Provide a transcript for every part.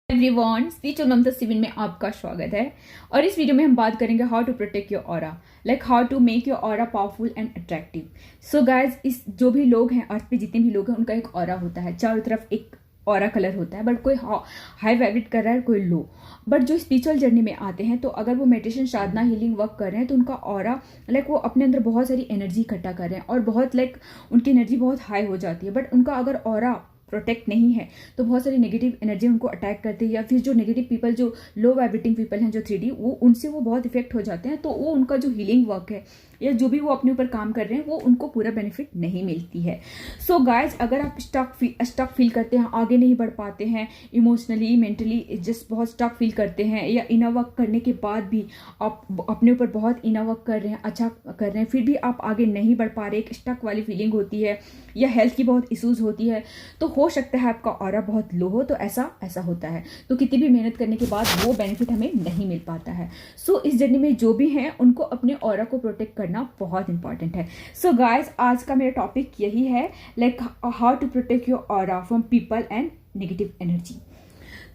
Everyone, speech on ममता सिविन में आपका स्वागत है। और इस वीडियो में हम बात करेंगे how to protect your aura, like how to make your aura powerful and attractive. So guys, इस जो भी लोग हैं अर्थ पे, जितने भी लोग हैं, उनका एक ऑरा होता है, चारों तरफ एक ऑरा कलर होता है। बट कोई हाई वाइब्रेट कर रहा है, कोई लो। बट जो स्पिरिचुअल जर्नी में आते हैं, तो अगर वो मेडिटेशन, साधना, हीलिंग वर्क कर रहे हैं, तो उनका ऑरा लाइक वो अपने अंदर बहुत सारी एनर्जी इकट्ठा कर रहे हैं और बहुत उनकी एनर्जी बहुत हाई हो जाती है। बट उनका अगर ऑरा प्रोटेक्ट नहीं है तो बहुत सारी नेगेटिव एनर्जी उनको अटैक करती है, या फिर जो नेगेटिव पीपल, जो लो वाइब्रेटिंग पीपल हैं, जो 3D, वो उनसे वो बहुत इफेक्ट हो जाते हैं। तो वो उनका जो हीलिंग वर्क है या जो भी वो अपने ऊपर काम कर रहे हैं, वो उनको पूरा बेनिफिट नहीं मिलती है। सो गाइज, अगर आप स्टक फील करते हैं, आगे नहीं बढ़ पाते हैं, इमोशनली, मेंटली जस्ट बहुत स्टक फील करते हैं, या इनर वर्क करने के बाद भी आप अपने ऊपर बहुत इनर वर्क कर रहे हैं, अच्छा कर रहे हैं, फिर भी आप आगे नहीं बढ़ पा रहे, एक स्टक वाली फीलिंग होती है, या हेल्थ की बहुत इश्यूज होती है, तो हो सकता है आपका ऑरा बहुत लो हो। तो ऐसा होता है, तो कितनी भी मेहनत करने के बाद वो बेनिफिट हमें नहीं मिल पाता है। सो इस जर्नी में जो भी हैं, उनको अपने ऑरा को प्रोटेक्ट करना बहुत इंपॉर्टेंट है। सो गाइज, आज का मेरा टॉपिक यही है, like how to protect your aura from people and negative energy.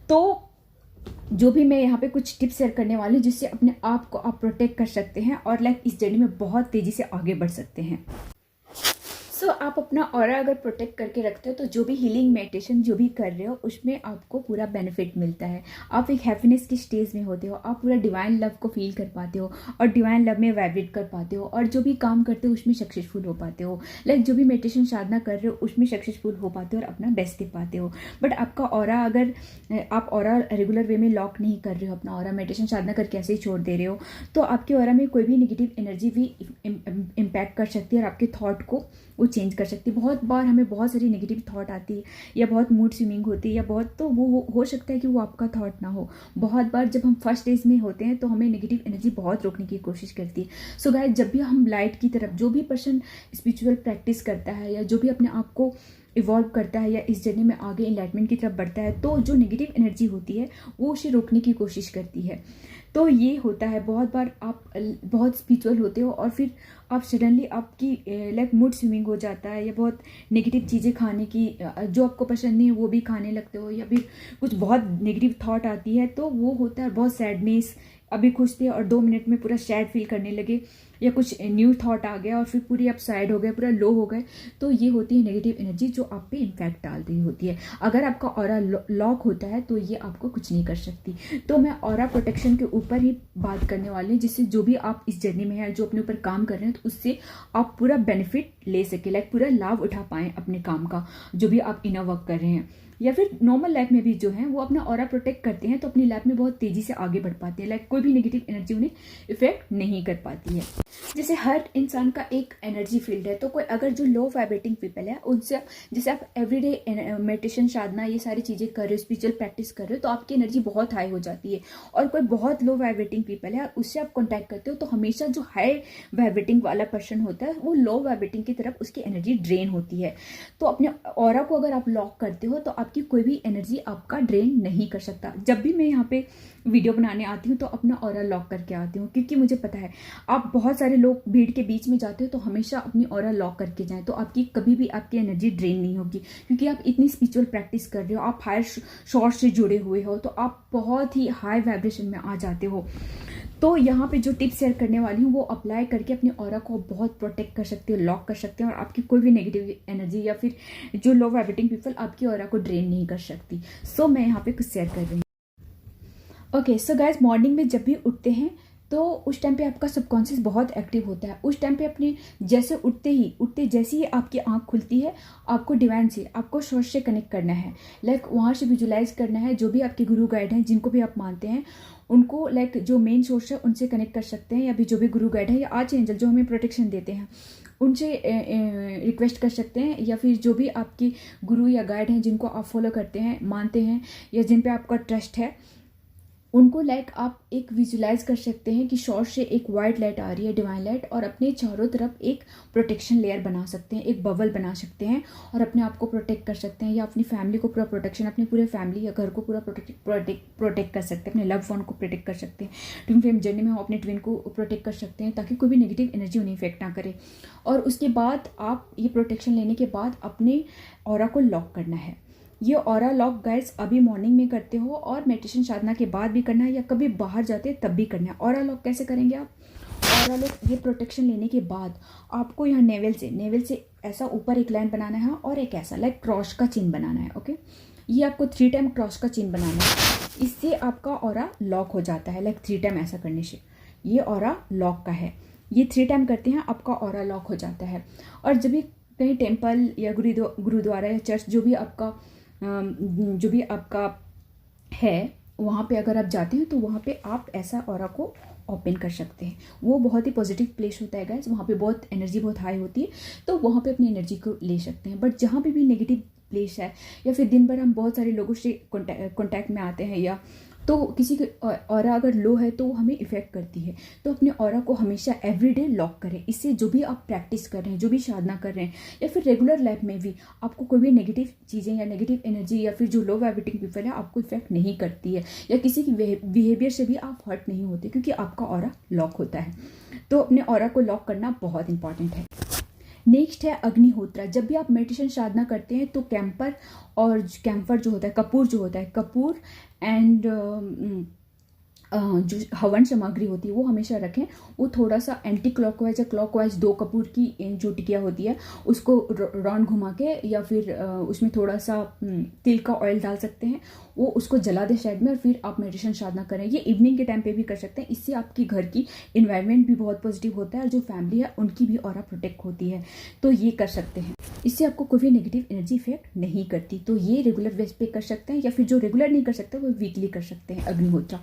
तो जो भी मैं यहाँ पे कुछ टिप्स शेयर करने वाली हूँ, जिससे अपने आप को आप प्रोटेक्ट कर सकते हैं और इस जर्नी में बहुत तेजी से आगे बढ़ सकते हैं। सो आप अपना ऑरा अगर प्रोटेक्ट करके रखते हो, तो जो भी हीलिंग मेडिटेशन जो भी कर रहे हो, उसमें आपको पूरा बेनिफिट मिलता है। आप एक हैप्पीनेस की स्टेज में होते हो, आप पूरा डिवाइन लव को फील कर पाते हो और डिवाइन लव में वाइब्रेट कर पाते हो, और जो भी काम करते हो उसमें सक्सेसफुल हो पाते हो। जो भी मेडिटेशन साधना कर रहे हो उसमें सक्सेसफुल हो पाते हो और अपना बेस्ट दे पाते हो। बट आपका ऑरा, अगर आप ऑरा रेगुलर वे में लॉक नहीं कर रहे हो, अपना ऑरा मेडिटेशन साधना करके ऐसे ही छोड़ दे रहे हो, तो आपके ऑरा में कोई भी नेगेटिव एनर्जी भी इम्पैक्ट कर सकती है और आपके थॉट को वो चेंज कर सकती है। बहुत बार हमें बहुत सारी नेगेटिव थॉट आती है, या बहुत मूड स्विंगिंग होती है, या बहुत, तो वो हो सकता है कि वो आपका थॉट ना हो। बहुत बार जब हम फर्स्ट स्टेज में होते हैं, तो हमें नेगेटिव एनर्जी बहुत रोकने की कोशिश करती है। सो गाइस, जब भी हम लाइट की तरफ, जो भी पर्सन स्पिरिचुअल प्रैक्टिस करता है, या जो भी अपने आप को इवॉल्व करता है, या इस जर्नी में आगे एनलाइटमेंट की तरफ बढ़ता है, तो जो नेगेटिव एनर्जी होती है वो उसे रोकने की कोशिश करती है। तो ये होता है, बहुत बार आप बहुत स्पिरिचुअल होते हो और फिर आप सडनली आपकी मूड स्विंगिंग हो जाता है, या बहुत नेगेटिव चीज़ें खाने की, जो आपको पसंद नहीं है वो भी खाने लगते हो, या फिर कुछ बहुत नेगेटिव थॉट आती है, तो वो होता है बहुत सैडनेस। अभी खुश थे और 2 मिनट में पूरा सैड फील करने लगे, या कुछ न्यू थॉट आ गया और फिर पूरी आप सैड हो गए, पूरा लो हो गए। तो ये होती है नेगेटिव एनर्जी, जो आप पे इम्पैक्ट डाल रही होती है। अगर आपका ऑरा लॉक होता है, तो ये आपको कुछ नहीं कर सकती। तो मैं ऑरा प्रोटेक्शन के ऊपर ही बात करने वाली हूँ, जिससे जो भी आप इस जर्नी में है, जो अपने ऊपर काम कर रहे हैं, तो उससे आप पूरा बेनिफिट ले सके, पूरा लाभ उठा पाएं अपने काम का, जो भी आप इनर वर्क कर रहे हैं, या फिर नॉर्मल लाइफ में भी जो है वो अपना ऑरा प्रोटेक्ट करते हैं, तो अपनी लाइफ में बहुत तेजी से आगे बढ़ पाते हैं। कोई भी नेगेटिव एनर्जी उन्हें इफेक्ट नहीं कर पाती है। जैसे हर इंसान का एक एनर्जी फील्ड है, तो कोई अगर जो लो वाइब्रेटिंग पीपल है, उनसे जैसे आप एवरीडे मेडिटेशन, साधना, ये सारी चीजें कर रहे हो, स्पिरिचुअल प्रैक्टिस कर रहे हो, तो आपकी एनर्जी बहुत हाई हो जाती है। और कोई बहुत लो वाइब्रेटिंग पीपल है, उससे आप कॉन्टैक्ट करते हो, तो हमेशा जो हाई वाइब्रेटिंग वाला पर्सन होता है, वो लो वाइब्रेटिंग की तरफ उसकी एनर्जी ड्रेन होती है। तो अपने ऑरा को अगर आप लॉक करते हो, तो आपकी कोई भी एनर्जी आपका ड्रेन नहीं कर सकता। जब भी मैं यहाँ पे वीडियो बनाने आती हूँ, तो अपना ऑरा लॉक करके आती हूँ, क्योंकि मुझे पता है आप बहुत सारे लोग भीड़ के बीच में जाते हो, तो हमेशा अपनी ऑरा लॉक करके जाएं, तो आपकी कभी भी आपकी एनर्जी ड्रेन नहीं होगी, क्योंकि आप इतनी स्पिरिचुअल प्रैक्टिस कर रहे हो, आप हायर सोर्स से जुड़े हुए हो, तो आप बहुत ही हाई वाइब्रेशन में आ जाते हो। तो यहाँ पे जो टिप्स शेयर करने वाली हूँ, वो अप्लाई करके अपने ऑरा को बहुत प्रोटेक्ट कर सकते हो, लॉक कर सकते हैं, और आपकी कोई भी नेगेटिव एनर्जी या फिर जो लो वाइब्रेटिंग पीपल आपकी ऑरा को ड्रेन नहीं कर सकती। सो मैं यहाँ पे कुछ शेयर कर रही हूँ। ओके, सो गाइज, मॉर्निंग में जब भी उठते हैं, तो उस टाइम पे आपका सबकॉन्शियस बहुत एक्टिव होता है। उस टाइम पे अपने जैसे उठते जैसे ही आपकी आंख खुलती है, आपको डिवाइन से, आपको सोर्स से कनेक्ट करना है, वहाँ से विजुलाइज करना है। जो भी आपके गुरु गाइड हैं, जिनको भी आप मानते हैं, उनको जो मेन सोर्स है उनसे कनेक्ट कर सकते हैं, या भी जो भी गुरु गाइड है या आर्च एंजल जो हमें प्रोटेक्शन देते हैं, उनसे रिक्वेस्ट कर सकते हैं, या फिर जो भी आपके गुरु या गाइड हैं, जिनको आप फॉलो करते हैं, मानते हैं, या जिन पे आपका ट्रस्ट है, उनको आप एक विजुलाइज कर सकते हैं कि शॉर्ट से एक वाइट लाइट आ रही है, डिवाइन लाइट, और अपने चारों तरफ एक प्रोटेक्शन लेयर बना सकते हैं, एक बबल बना सकते हैं, और अपने आप को प्रोटेक्ट कर सकते हैं, या अपनी फैमिली को पूरा प्रोटेक्शन, अपने पूरे फैमिली या घर को पूरा प्रोटेक्ट कर सकते हैं, अपने लव वन को प्रोटेक्ट कर सकते हैं। ट्विन फ्लेम जर्नी में हम अपने ट्विन को प्रोटेक्ट कर सकते हैं, ताकि कोई भी नेगेटिव एनर्जी उन्हें इफेक्ट ना करे। और उसके बाद आप ये प्रोटेक्शन लेने के बाद अपने ऑरा को लॉक करना है। ये ऑरा लॉक गाइस अभी मॉर्निंग में करते हो और मेडिटेशन साधना के बाद भी करना है या कभी बाहर जाते हैं तब भी करना है। ऑरा लॉक कैसे करेंगे आप? ऑरा लॉक ये प्रोटेक्शन लेने के बाद आपको यहाँ नेवल से ऐसा ऊपर एक लाइन बनाना है और एक ऐसा लाइक क्रॉस का चिन्ह बनाना है। ओके, ये आपको 3 टाइम क्रॉस का चिन्ह बनाना है। इससे आपका ऑरा लॉक हो जाता है। लाइक 3 टाइम ऐसा करने से ये ऑरा लॉक का है। ये 3 टाइम करते हैं आपका ऑरा लॉक हो जाता है। और जब भी कहीं टेम्पल या गुरुद्वारा या चर्च जो भी आपका है वहाँ पे अगर आप जाते हैं तो वहाँ पे आप ऐसा ऑरा को ओपन कर सकते हैं। वो बहुत ही पॉजिटिव प्लेस होता है गाइस, वहाँ पे बहुत एनर्जी बहुत हाई होती है, तो वहाँ पे अपनी एनर्जी को ले सकते हैं। बट जहाँ पे भी नेगेटिव प्लेस है या फिर दिन भर हम बहुत सारे लोगों से कॉन्टैक्ट में आते हैं या तो किसी की ऑरा अगर लो है तो वो हमें इफेक्ट करती है। तो अपने ऑरा को हमेशा एवरीडे लॉक करें। इससे जो भी आप प्रैक्टिस कर रहे हैं, जो भी साधना कर रहे हैं या फिर रेगुलर लाइफ में भी आपको कोई भी नेगेटिव चीज़ें या नेगेटिव एनर्जी या फिर जो लो वाइब्रेटिंग पीपल है आपको इफेक्ट नहीं करती है या किसी की बिहेवियर से भी आप हर्ट नहीं होते क्योंकि आपका ऑरा लॉक होता है। तो अपने ऑरा को लॉक करना बहुत इंपॉर्टेंट है। नेक्स्ट है अग्निहोत्र। जब भी आप मेडिटेशन साधना करते हैं तो कैंपर जो होता है, कपूर जो होता है, कपूर एंड जो हवन सामग्री होती है वो हमेशा रखें। वो थोड़ा सा एंटी क्लॉकवाइज या क्लॉकवाइज 2 कपूर की जो टिकिया होती है उसको राउंड घुमा के या फिर उसमें थोड़ा सा तिल का ऑयल डाल सकते हैं, वो उसको जला दे साइड में और फिर आप मेडिटेशन साधना करें। ये इवनिंग के टाइम पे भी कर सकते हैं। इससे आपकी घर की इन्वायरमेंट भी बहुत पॉजिटिव होता है और जो फैमिली है उनकी भी ऑरा प्रोटेक्ट होती है। तो ये कर सकते हैं, इससे आपको कोई भी नेगेटिव एनर्जी इफेक्ट नहीं करती। तो ये रेगुलर बेस पे कर सकते हैं या फिर जो रेगुलर नहीं कर सकते वो वीकली कर सकते हैं अग्निहोत्र।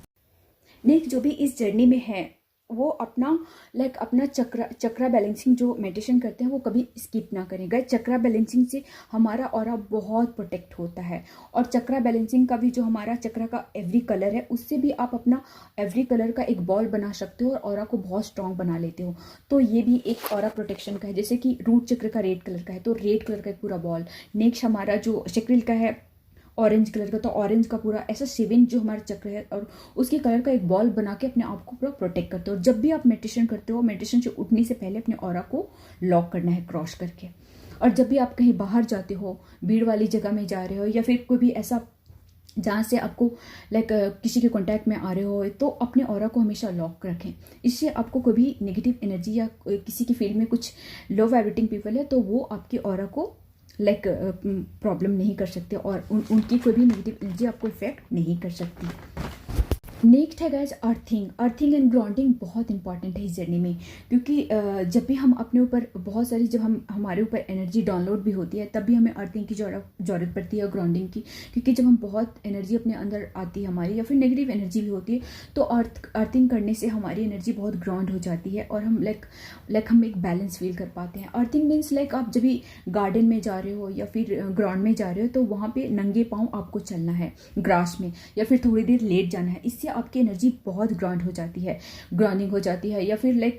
नेक्स्ट जो भी इस जर्नी में है वो अपना चक्रा बैलेंसिंग जो मेडिटेशन करते हैं वो कभी स्किप ना करें। गाइस चक्रा बैलेंसिंग से हमारा ऑरा बहुत प्रोटेक्ट होता है। और चक्रा बैलेंसिंग का भी जो हमारा चक्रा का एवरी कलर है उससे भी आप अपना एवरी कलर का एक बॉल बना सकते हो और ऑरा को बहुत स्ट्रॉन्ग बना लेते हो। तो ये भी एक ऑरा प्रोटेक्शन का है। जैसे कि रूट चक्र का रेड कलर का है तो रेड कलर का एक पूरा बॉल। नेक्स्ट हमारा जो चक्रिल का है ऑरेंज कलर का, तो ऑरेंज का पूरा ऐसा 7 जो हमारा चक्र है और उसके कलर का एक बॉल बना के अपने आप को पूरा प्रोटेक्ट करते हो। जब भी आप मेडिटेशन करते हो, मेडिटेशन से उठने से पहले अपने ऑरा को लॉक करना है क्रॉस करके। और जब भी आप कहीं बाहर जाते हो, भीड़ वाली जगह में जा रहे हो या फिर कोई भी ऐसा जहाँ से आपको किसी के कांटेक्ट में आ रहे हो तो अपने ऑरा को हमेशा लॉक रखें। इससे आपको कोई भी नेगेटिव एनर्जी या किसी की फील्ड में कुछ लो वाइब्रेटिंग पीपल है तो वो आपकी ऑरा को प्रॉब्लम नहीं कर सकते और उनकी कोई भी नेगेटिव एनर्जी आपको इफेक्ट नहीं कर सकती। नेक्स्ट है गाइज अर्थिंग एंड ग्राउंडिंग बहुत इंपॉर्टेंट है इस जर्नी में, क्योंकि जब भी हम अपने ऊपर बहुत सारी जब हमारे ऊपर एनर्जी डाउनलोड भी होती है तब भी हमें अर्थिंग की जरूरत पड़ती है, ग्राउंडिंग की। क्योंकि जब हम बहुत एनर्जी अपने अंदर आती है हमारी या फिर नेगेटिव एनर्जी भी होती है तो अर्थिंग करने से हमारी एनर्जी बहुत ग्राउंड हो जाती है और हम हम एक बैलेंस फील कर पाते हैं। अर्थिंग मीन्स आप जब भी गार्डन में जा रहे हो या फिर ग्राउंड में जा रहे हो तो वहाँ पे नंगे पाँव आपको चलना है ग्रास में या फिर थोड़ी देर लेट जाना है। इससे आपकी एनर्जी बहुत ग्राउंड हो जाती है, ग्राउंडिंग हो जाती है। या फिर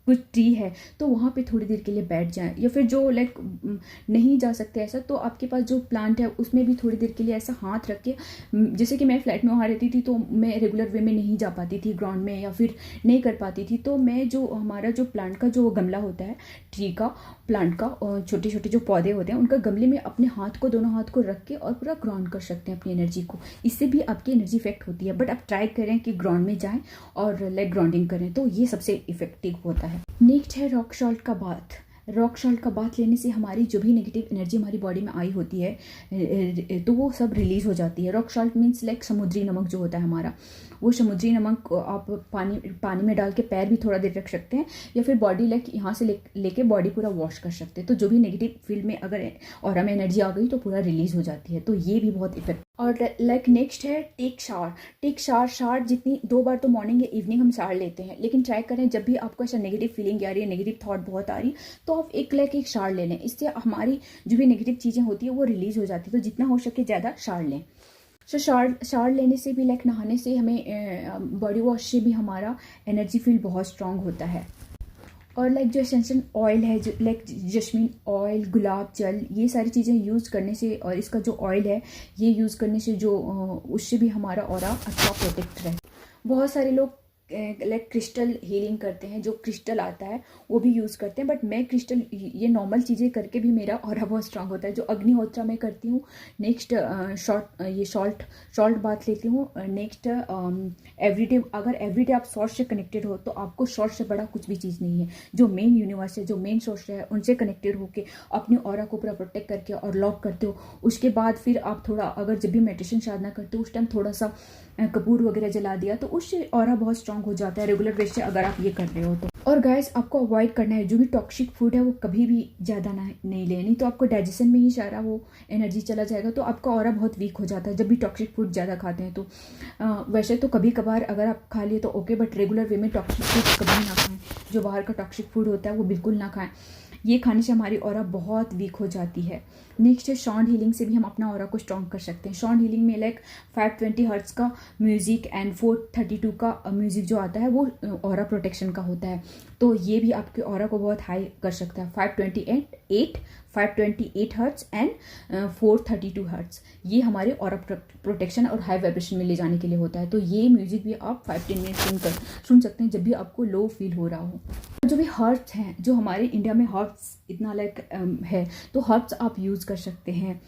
कुछ ट्री है तो वहाँ पे थोड़ी देर के लिए बैठ जाएं या फिर जो नहीं जा सकते ऐसा तो आपके पास जो प्लांट है उसमें भी थोड़ी देर के लिए ऐसा हाथ रख के, जैसे कि मैं फ्लैट में वहाँ रहती थी तो मैं रेगुलर वे में नहीं जा पाती थी ग्राउंड में या फिर नहीं कर पाती थी, तो मैं जो हमारा जो प्लांट का जो गमला होता है, ट्री का, प्लांट का, छोटे छोटे जो पौधे होते हैं उनका गमले में अपने हाथ को, दोनों हाथ को रख के और पूरा ग्राउंड कर सकते हैं अपनी एनर्जी को। इससे भी आपकी एनर्जी इफेक्ट होती है। बट आप ट्राई करें कि ग्राउंड में जाएं और ग्राउंडिंग करें तो ये सबसे इफेक्टिव होता है। नेक्स्ट है रॉक सॉल्ट का बाथ। रॉक सॉल्ट का बाथ लेने से हमारी जो भी नेगेटिव एनर्जी हमारी बॉडी में आई होती है तो वो सब रिलीज हो जाती है। रॉक सॉल्ट मीन्स समुद्री नमक जो होता है हमारा, वो समुद्री नमक आप पानी में डाल के पैर भी थोड़ा देर रख सकते हैं या फिर बॉडी यहाँ से लेके बॉडी पूरा वॉश कर सकते हैं। तो जो भी नेगेटिव फील्ड में अगर ऑरा में एनर्जी आ गई तो पूरा रिलीज हो जाती है। तो ये भी बहुत इफेक्ट। और नेक्स्ट है टेक शावर। जितनी 2 बार तो मॉर्निंग या इवनिंग हम शावर लेते हैं, लेकिन ट्राई करें जब भी आपको ऐसा नेगेटिव फीलिंग आ रही है, नेगेटिव थॉट बहुत आ रही है तो आप एक शावर ले लें। इससे हमारी जो भी नेगेटिव चीज़ें होती है वो रिलीज हो जाती है। तो जितना हो सके ज़्यादा शावर लें। सो शावर लेने से भी नहाने से हमें बॉडी वॉश से भी हमारा एनर्जी फील बहुत स्ट्रांग होता है। और जो एसेंशियल ऑयल है, जो जस्मीन ऑयल, गुलाब जल, ये सारी चीज़ें यूज़ करने से और इसका जो ऑयल है ये यूज़ करने से जो उससे भी हमारा ऑरा अच्छा प्रोटेक्ट रहे। बहुत सारे लोग लाइक क्रिस्टल हीलिंग करते हैं, जो क्रिस्टल आता है वो भी यूज़ करते हैं, बट मैं क्रिस्टल ये नॉर्मल चीज़ें करके भी मेरा ऑरा बहुत स्ट्रांग होता है। जो अग्निहोत्रा मैं करती हूँ, नेक्स्ट सॉल्ट बाथ लेती हूँ, नेक्स्ट एवरीडे, अगर एवरीडे आप सोर्स से कनेक्टेड हो तो आपको सोर्स से बड़ा कुछ भी चीज़ नहीं है। जो मेन यूनिवर्स है, जो मेन सोर्स है, उनसे कनेक्टेड होकर अपने ऑरा को पूरा प्रोटेक्ट करके और लॉक करते हो। उसके बाद फिर आप थोड़ा, अगर जब भी मेडिटेशन साधना करते हो उस टाइम थोड़ा सा कपूर वगैरह जला दिया तो उससे ऑरा बहुत स्ट्रांग हो जाता है, रेगुलर बेस से अगर आप ये कर रहे हो तो। और गाइस, आपको अवॉइड करना है जो भी टॉक्सिक फूड है वो कभी भी ज़्यादा नहीं लेनी, तो आपको डाइजेशन में ही सारा वो एनर्जी चला जाएगा, तो आपका ऑरा बहुत वीक हो जाता है जब भी टॉक्सिक फूड ज़्यादा खाते हैं तो। वैसे तो कभी कभार अगर आप खा लिए तो ओके, बट रेगुलर वे में टॉक्सिक फूड कभी ना खाएं। जो बाहर का टॉक्सिक फूड होता है वो बिल्कुल ना खाएं, ये खाने से हमारी ऑरा बहुत वीक हो जाती है। नेक्स्ट है साउंड हीलिंग से भी हम अपना ऑरा को स्ट्रॉन्ग कर सकते हैं। साउंड हीलिंग में लाइक 520 हर्ट्ज का म्यूजिक एंड 432 का म्यूजिक जो आता है वो ऑरा प्रोटेक्शन का होता है, तो ये भी आपके ऑरा को बहुत हाई कर सकता है। 528 हर्ट्ज एंड 432 हर्ट्ज, ये हमारे ऑरा प्रोटेक्शन और हाई वाइब्रेशन में ले जाने के लिए होता है, तो ये म्यूजिक भी आप 5-10 मिनट सुन सकते हैं जब भी आपको लो फील हो रहा हो। जो भी हर्ब्स हैं, जो हमारे इंडिया में हर्ब्स इतना लाइक है, तो हर्ब्स आप यूज़ कर सकते हैं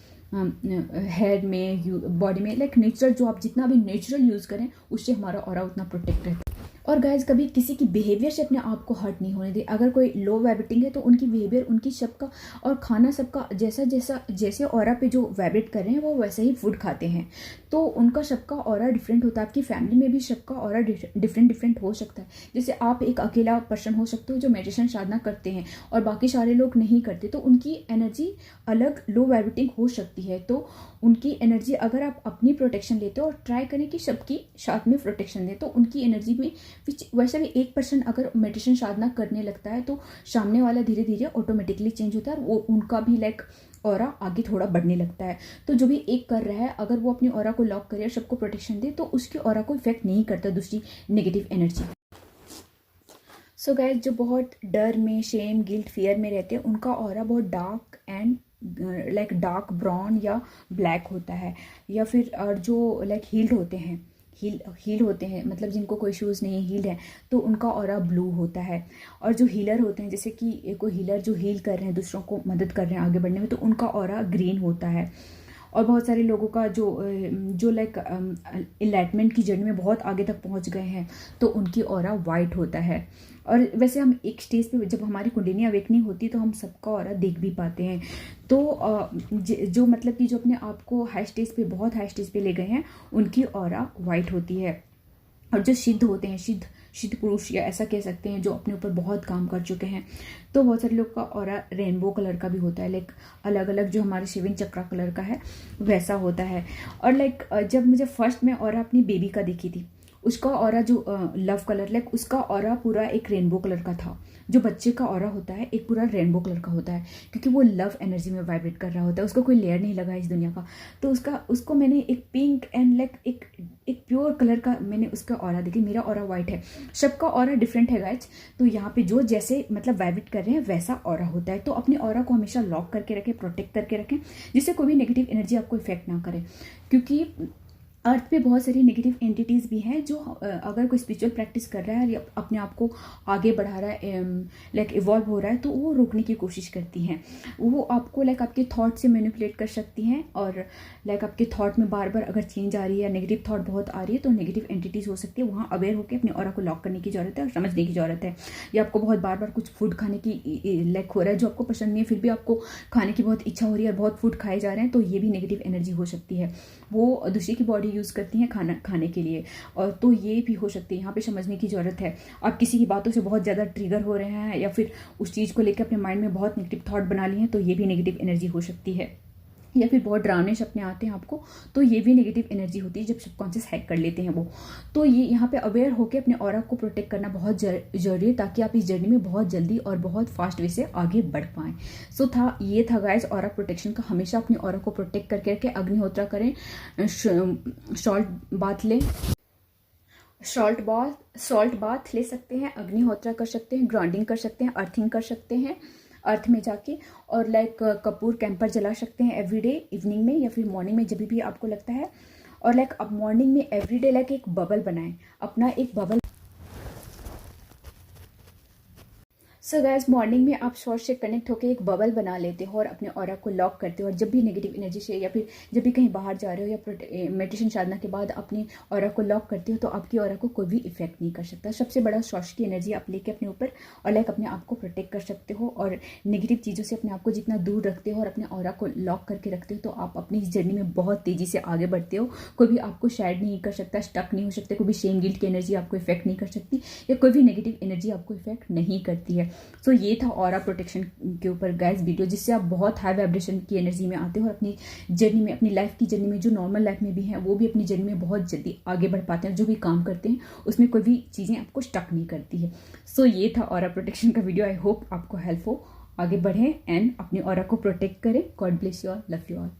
हेयर में, बॉडी में, लाइक नेचुरल, जो आप जितना भी नेचुरल यूज़ करें उससे हमारा ऑरा उतना प्रोटेक्ट रहता है। और गाइज, कभी किसी की बिहेवियर से अपने आप को हर्ट नहीं होने दे। अगर कोई लो वाइब्रेटिंग है तो उनकी बिहेवियर, उनकी सबका और खाना सबका जैसे ऑरा पे जो वाइब्रेट कर रहे हैं वो वैसे ही फूड खाते हैं, तो उनका सबका ऑरा डिफरेंट होता है। आपकी फैमिली में भी सबका ऑरा डिफरेंट हो सकता है। जैसे आप एक अकेला पर्सन हो सकते हो जो मेडिटेशन साधना करते हैं और बाकी सारे लोग नहीं करते, तो उनकी एनर्जी अलग लो वाइब्रेटिंग हो सकती है। तो उनकी एनर्जी, अगर आप अपनी प्रोटेक्शन लेते हो और ट्राई करें कि सबकी साथ में प्रोटेक्शन दें, तो उनकी एनर्जी में वैसे भी एक पर्सन अगर मेडिटेशन साधना करने लगता है तो सामने वाला धीरे धीरे ऑटोमेटिकली चेंज होता है और वो उनका भी लाइक ऑरा आगे थोड़ा बढ़ने लगता है। तो जो भी एक कर रहा है, अगर वो अपनी ऑरा को लॉक करे और सबको प्रोटेक्शन दे तो उसकी ऑरा को इफेक्ट नहीं करता दूसरी नेगेटिव एनर्जी। सो गाइस, जो बहुत डर में, शेम, गिल्ट, फियर में रहते हैं उनका ऑरा बहुत dark and like dark brown या ब्लैक होता है, या फिर और जो लाइक हील्ड होते हैं, हील होते हैं, मतलब जिनको कोई इश्यूज़ नहीं है, हील्ड है, तो उनका ऑरा ब्लू होता है। और जो हीलर होते हैं, जैसे कि कोई हीलर जो हील कर रहे हैं, दूसरों को मदद कर रहे हैं आगे बढ़ने में, तो उनका ऑरा ग्रीन होता है। और बहुत सारे लोगों का जो लाइक इनलाइटमेंट की जर्नी में बहुत आगे तक पहुंच गए हैं तो उनकी ऑरा वाइट होता है। और वैसे हम एक स्टेज पे जब हमारी कुंडलिनी अवेकनिंग होती है तो हम सबका ऑरा देख भी पाते हैं। तो जो मतलब कि जो अपने आप को हाई स्टेज पे, बहुत हाई स्टेज पे ले गए हैं, उनकी ऑरा वाइट होती है। और जो सिद्ध होते हैं, सिद्ध पुरुष या ऐसा कह सकते हैं, जो अपने ऊपर बहुत काम कर चुके हैं, तो बहुत सारे लोग का ऑरा रेनबो कलर का भी होता है, लाइक अलग अलग जो हमारे 7 चक्रा कलर का है वैसा होता है। और लाइक जब मुझे फर्स्ट में ऑरा अपनी बेबी का देखी थी, उसका ऑरा जो लव कलर, लाइक उसका ऑरा पूरा एक रेनबो कलर का था। जो बच्चे का ऑरा होता है एक पूरा रेनबो कलर का होता है, क्योंकि वो लव एनर्जी में वाइब्रेट कर रहा होता है, उसको कोई लेयर नहीं लगा इस दुनिया का। तो उसको मैंने एक पिंक एंड लाइक एक प्योर कलर का मैंने उसका ऑरा देखी। मेरा ऑरा वाइट है, सबका ऑरा डिफरेंट है गाइज। तो यहाँ पे जो जैसे मतलब वाइब्रेट कर रहे हैं वैसा ऑरा होता है। तो अपने ऑरा को हमेशा लॉक करके रखें, प्रोटेक्ट करके रखें, जिससे कोई भी नेगेटिव एनर्जी आपको इफेक्ट ना करे। क्योंकि अर्थ पे बहुत सारी नेगेटिव एंटिटीज़ भी हैं जो अगर कोई स्पिरिचुअल प्रैक्टिस कर रहा है या अपने आप को आगे बढ़ा रहा है, लाइक इवॉल्व हो रहा है, तो वो रोकने की कोशिश करती हैं। वो आपको लाइक आपके थॉट से मैनिपुलेट कर सकती हैं, और लाइक आपके थॉट में बार बार अगर चेंज आ रही है या नेगेटिव थॉट बहुत आ रही है तो नेगेटिव एंटिटीज़ हो सकती है। वहाँ अवेयर होकर अपने ऑरा को लॉक करने की ज़रूरत है और समझने की ज़रूरत है। या आपको बहुत बार बार कुछ फूड खाने की लाइक हो रहा है जो आपको पसंद नहीं है, फिर भी आपको खाने की बहुत इच्छा हो रही है और बहुत फूड खाए जा रहे हैं, तो ये भी नेगेटिव एनर्जी हो सकती है। वो दूसरी की बॉडी यूज़ करती हैं खाने के लिए, और तो ये भी हो सकती है। यहाँ पे समझने की ज़रूरत है। आप किसी की बातों से बहुत ज़्यादा ट्रिगर हो रहे हैं या फिर उस चीज़ को लेकर अपने माइंड में बहुत नेगेटिव थॉट बना लिए हैं, तो ये भी नेगेटिव एनर्जी हो सकती है। या फिर बहुत डरावने सपने आते हैं आपको, तो ये भी नेगेटिव एनर्जी होती है जब सबकॉन्शियस हैक कर लेते हैं वो। तो ये यहाँ पे अवेयर होकर अपने ऑरा को प्रोटेक्ट करना बहुत जरूरी है, ताकि आप इस जर्नी में बहुत जल्दी और बहुत फास्ट वे से आगे बढ़ पाएं। ये था गाइस ऑरा प्रोटेक्शन का। हमेशा अपनी ऑरा को प्रोटेक्ट करके रखें, अग्निहोत्रा करें, सॉल्ट बाथ लें, सॉल्ट बाथ ले सकते हैं, अग्निहोत्रा कर सकते हैं, ग्राउंडिंग कर सकते हैं, अर्थिंग कर सकते हैं अर्थ में जाके, और लाइक कपूर कैंपर जला सकते हैं एवरीडे इवनिंग में या फिर मॉर्निंग में, जब भी आपको लगता है। और लाइक अब मॉर्निंग में एवरीडे लाइक एक बबल बनाएं, अपना एक बबल सो गाइस, मॉर्निंग में आप सोर्स से कनेक्ट होकर एक बबल बना लेते हो और अपने ऑरा को लॉक करते हो, और जब भी नेगेटिव एनर्जी से या फिर जब भी कहीं बाहर जा रहे हो या मेडिटेशन साधना के बाद अपने ऑरा को लॉक करते हो तो आपकी ऑरा को कोई भी इफेक्ट नहीं कर सकता। सबसे बड़ा सोर्स की एनर्जी आप लेके अपने ऊपर और लाइक अपने आप को प्रोटेक्ट कर सकते हो, और नेगेटिव चीज़ों से अपने आप को जितना दूर रखते हो और अपने ऑरा को लॉक करके रखते हो तो आप अपनी इस जर्नी में बहुत तेज़ी से आगे बढ़ते हो। कोई भी आपको शायद नहीं कर सकता, स्टक नहीं हो सकते, कोई भी शेम गिल्ट की एनर्जी आपको इफेक्ट नहीं कर सकती, या कोई भी नेगेटिव एनर्जी आपको इफेक्ट नहीं करती है। सो ये था ऑरा प्रोटेक्शन के ऊपर गाइस वीडियो, जिससे आप बहुत हाई वाइब्रेशन की एनर्जी में आते हो और अपनी जर्नी में, अपनी लाइफ की जर्नी में, जो नॉर्मल लाइफ में भी है वो भी अपनी जर्नी में बहुत जल्दी आगे बढ़ पाते हैं। जो भी काम करते हैं उसमें कोई भी चीज़ें आपको स्टक नहीं करती है। सो ये था ऑरा प्रोटेक्शन का वीडियो। आई होप आपको हेल्प हो, आगे बढ़ें एंड अपनी ऑरा को प्रोटेक्ट करें। God bless you all, love you all.